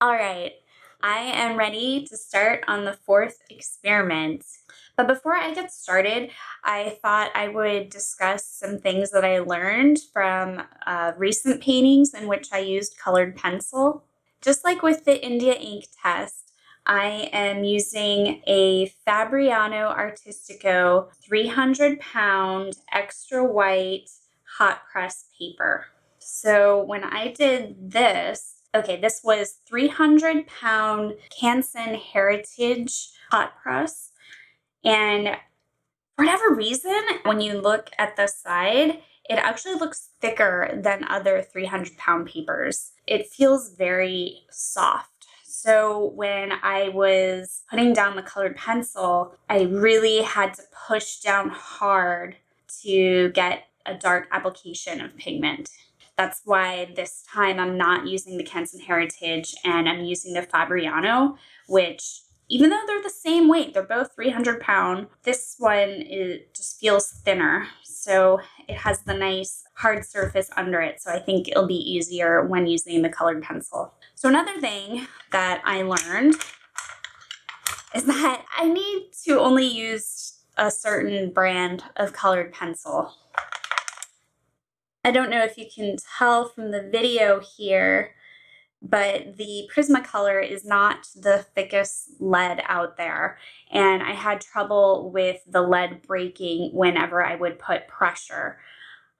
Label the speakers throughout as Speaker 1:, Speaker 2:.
Speaker 1: All right, I am ready to start on the fourth experiment. But before I get started, I thought I would discuss some things that I learned from recent paintings in which I used colored pencil. Just like with the India ink test, I am using a Fabriano Artistico 300-pound extra white hot press paper. So when I did this, this was 300-pound Canson Heritage hot press. And for whatever reason, when you look at the side, it actually looks thicker than other 300-pound papers. It feels very soft. So when I was putting down the colored pencil, I really had to push down hard to get a dark application of pigment. That's why this time I'm not using the Canson Heritage and I'm using the Fabriano, which even though they're the same weight, they're both 300-pound, this one just feels thinner. So it has the nice hard surface under it. So I think it'll be easier when using the colored pencil. So another thing that I learned is that I need to only use a certain brand of colored pencil. I don't know if you can tell from the video here, but the Prismacolor is not the thickest lead out there. And I had trouble with the lead breaking whenever I would put pressure,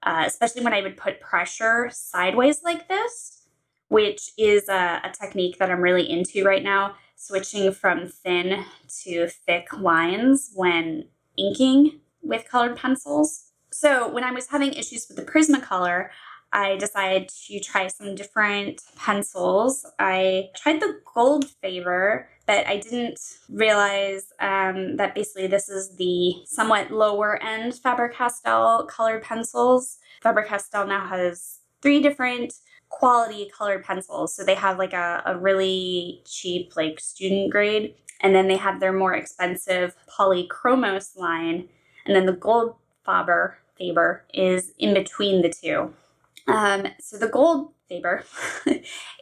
Speaker 1: especially when I would put pressure sideways like this, which is a technique that I'm really into right now, switching from thin to thick lines when inking with colored pencils. So when I was having issues with the Prismacolor, I decided to try some different pencils. I tried the Gold Favor, but I didn't realize that basically this is the somewhat lower end Faber-Castell colored pencils. Faber-Castell now has 3 different quality colored pencils. So they have like a really cheap like student grade, and then they have their more expensive Polychromos line, and then the Gold Faber is in between the two. So the Gold Faber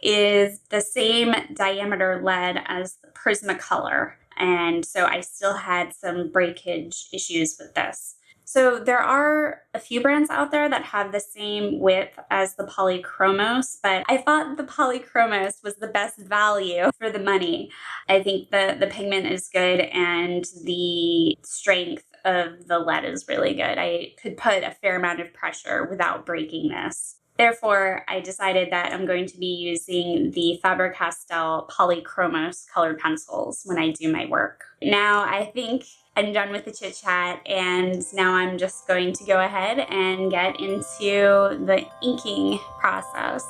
Speaker 1: is the same diameter lead as the Prismacolor, and so I still had some breakage issues with this. So there are a few brands out there that have the same width as the Polychromos, but I thought the Polychromos was the best value for the money. I think the pigment is good and the strength of the lead is really good. I could put a fair amount of pressure without breaking this. Therefore, I decided that I'm going to be using the Faber-Castell Polychromos colored pencils when I do my work. Now I think I'm done with the chit chat, and now I'm just going to go ahead and get into the inking process.